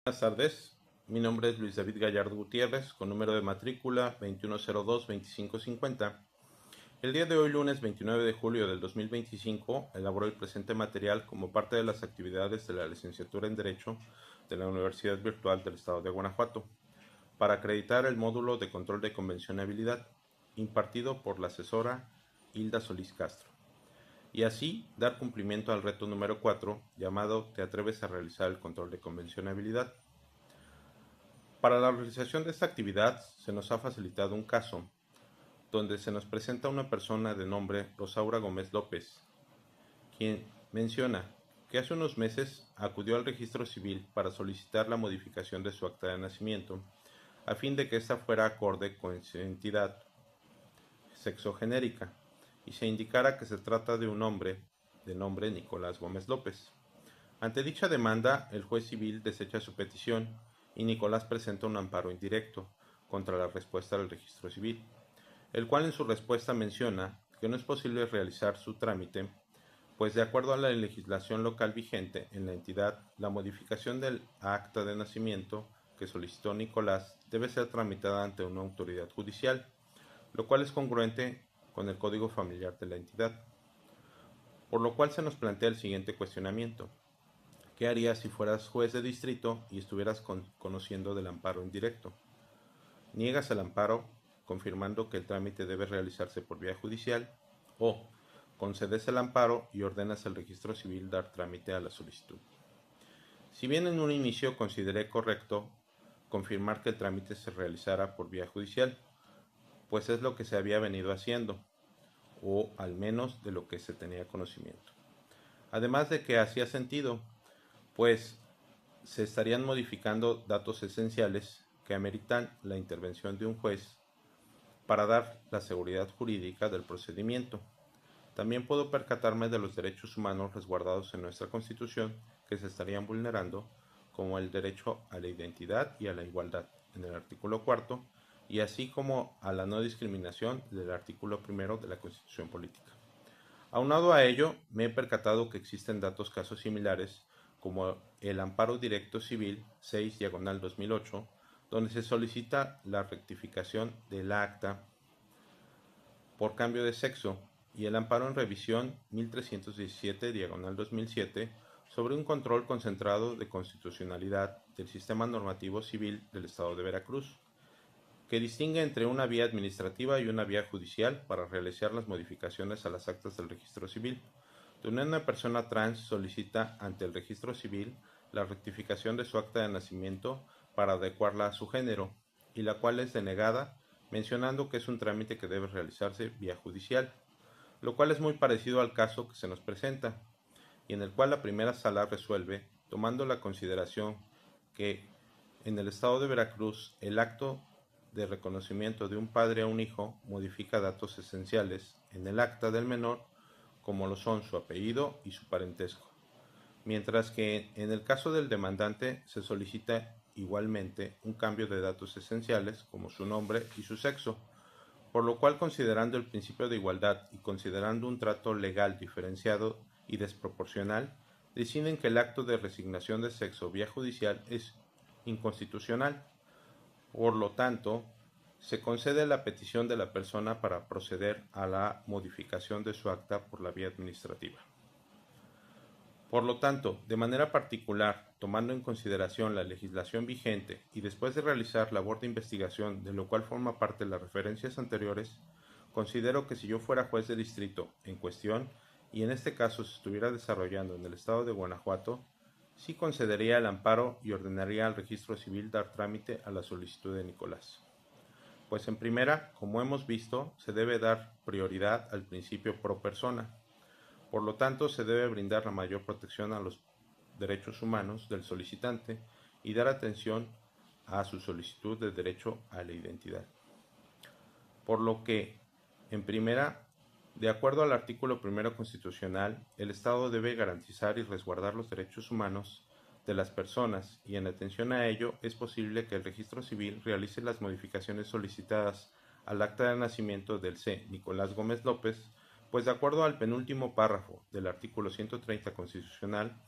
Buenas tardes, mi nombre es Luis David Gallardo Gutiérrez, con número de matrícula 2102-2550. El día de hoy, lunes 29 de julio del 2025, elaboró el presente material como parte de las actividades de la licenciatura en Derecho de la Universidad Virtual del Estado de Guanajuato, para acreditar el módulo de control de convencionabilidad, impartido por la asesora Hilda Solís Castro, y así dar cumplimiento al reto número 4, llamado ¿Te atreves a realizar el control de convencionabilidad? Para la realización de esta actividad se nos ha facilitado un caso donde se nos presenta una persona de nombre Rosaura Gómez López, quien menciona que hace unos meses acudió al registro civil para solicitar la modificación de su acta de nacimiento a fin de que ésta fuera acorde con su identidad sexogenérica y se indicara que se trata de un hombre de nombre Nicolás Gómez López. Ante dicha demanda, el juez civil desecha su petición y Nicolás presenta un amparo indirecto contra la respuesta del registro civil, el cual en su respuesta menciona que no es posible realizar su trámite, pues de acuerdo a la legislación local vigente en la entidad, la modificación del acta de nacimiento que solicitó Nicolás debe ser tramitada ante una autoridad judicial, lo cual es congruente con el código familiar de la entidad. Por lo cual se nos plantea el siguiente cuestionamiento. ¿Qué harías si fueras juez de distrito y estuvieras conociendo del amparo indirecto? ¿Niegas el amparo confirmando que el trámite debe realizarse por vía judicial? ¿O concedes el amparo y ordenas al registro civil dar trámite a la solicitud? Si bien en un inicio consideré correcto confirmar que el trámite se realizara por vía judicial, pues es lo que se había venido haciendo, o al menos de lo que se tenía conocimiento. Además de que hacía sentido, pues se estarían modificando datos esenciales que ameritan la intervención de un juez para dar la seguridad jurídica del procedimiento. También puedo percatarme de los derechos humanos resguardados en nuestra Constitución que se estarían vulnerando, como el derecho a la identidad y a la igualdad en el artículo 4, y así como a la no discriminación del artículo 1 de la Constitución Política. Aunado a ello, me he percatado que existen casos similares, como el Amparo Directo Civil 6/2008, donde se solicita la rectificación del acta por cambio de sexo, y el Amparo en Revisión 1317/2007 sobre un control concentrado de constitucionalidad del sistema normativo civil del Estado de Veracruz, que distingue entre una vía administrativa y una vía judicial para realizar las modificaciones a las actas del registro civil, donde una persona trans solicita ante el registro civil la rectificación de su acta de nacimiento para adecuarla a su género, y la cual es denegada, mencionando que es un trámite que debe realizarse vía judicial, lo cual es muy parecido al caso que se nos presenta, y en el cual la primera sala resuelve, tomando la consideración que en el estado de Veracruz el acto de reconocimiento de un padre a un hijo modifica datos esenciales en el acta del menor, como lo son su apellido y su parentesco, mientras que en el caso del demandante se solicita igualmente un cambio de datos esenciales como su nombre y su sexo, por lo cual, considerando el principio de igualdad y considerando un trato legal diferenciado y desproporcional, deciden que el acto de resignación de sexo vía judicial es inconstitucional. Por lo tanto, se concede la petición de la persona para proceder a la modificación de su acta por la vía administrativa. Por lo tanto, de manera particular, tomando en consideración la legislación vigente y después de realizar labor de investigación, de lo cual forma parte de las referencias anteriores, considero que si yo fuera juez de distrito en cuestión, y en este caso se estuviera desarrollando en el estado de Guanajuato, sí concedería el amparo y ordenaría al registro civil dar trámite a la solicitud de Nicolás. Pues en primera, como hemos visto, se debe dar prioridad al principio pro persona. Por lo tanto, se debe brindar la mayor protección a los derechos humanos del solicitante y dar atención a su solicitud de derecho a la identidad. Por lo que, en primera, de acuerdo al artículo 1 constitucional, el Estado debe garantizar y resguardar los derechos humanos de las personas, y en atención a ello es posible que el registro civil realice las modificaciones solicitadas al acta de nacimiento del C. Nicolás Gómez López, pues de acuerdo al penúltimo párrafo del artículo 130 constitucional,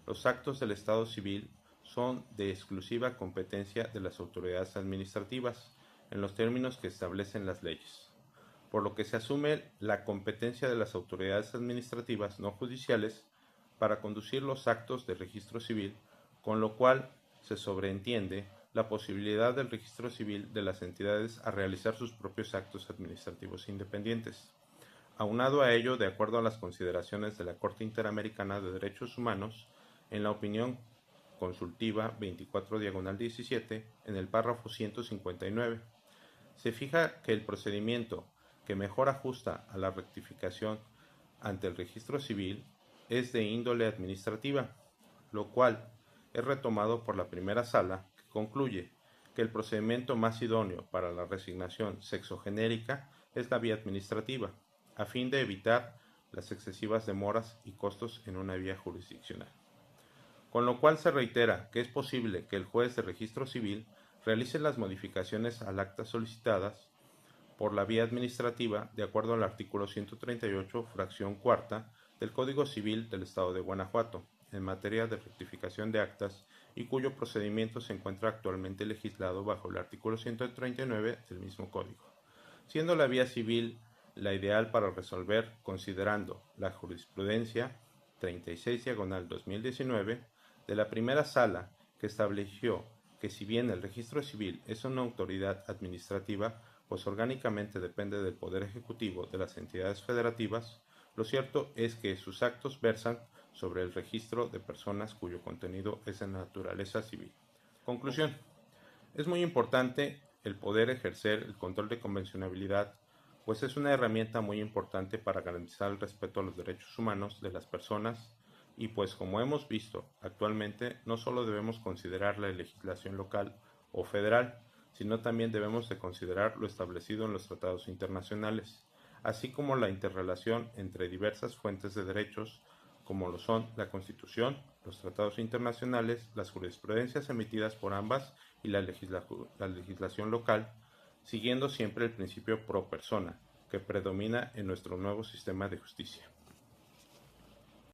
los actos del Estado civil son de exclusiva competencia de las autoridades administrativas, en los términos que establecen las leyes, por lo que se asume la competencia de las autoridades administrativas no judiciales para conducir los actos de registro civil, con lo cual se sobreentiende la posibilidad del registro civil de las entidades a realizar sus propios actos administrativos independientes. Aunado a ello, de acuerdo a las consideraciones de la Corte Interamericana de Derechos Humanos, en la opinión consultiva 24/17, en el párrafo 159, se fija que el procedimiento que mejor ajusta a la rectificación ante el registro civil es de índole administrativa, lo cual es retomado por la primera sala, que concluye que el procedimiento más idóneo para la resignación sexogenérica es la vía administrativa, a fin de evitar las excesivas demoras y costos en una vía jurisdiccional. Con lo cual se reitera que es posible que el juez de registro civil realice las modificaciones al acta solicitadas por la vía administrativa de acuerdo al artículo 138, fracción cuarta del Código Civil del Estado de Guanajuato, en materia de rectificación de actas y cuyo procedimiento se encuentra actualmente legislado bajo el artículo 139 del mismo Código, siendo la vía civil la ideal para resolver considerando la jurisprudencia 36/2019 de la primera sala, que estableció que si bien el registro civil es una autoridad administrativa, pues orgánicamente depende del Poder Ejecutivo de las entidades federativas, lo cierto es que sus actos versan sobre el registro de personas cuyo contenido es de naturaleza civil. Conclusión. Es muy importante el poder ejercer el control de convencionabilidad, pues es una herramienta muy importante para garantizar el respeto a los derechos humanos de las personas y pues como hemos visto actualmente no solo debemos considerar la legislación local o federal, sino también debemos de considerar lo establecido en los tratados internacionales, así como la interrelación entre diversas fuentes de derechos como lo son la Constitución, los tratados internacionales, las jurisprudencias emitidas por ambas y la legislación local, siguiendo siempre el principio pro persona, que predomina en nuestro nuevo sistema de justicia.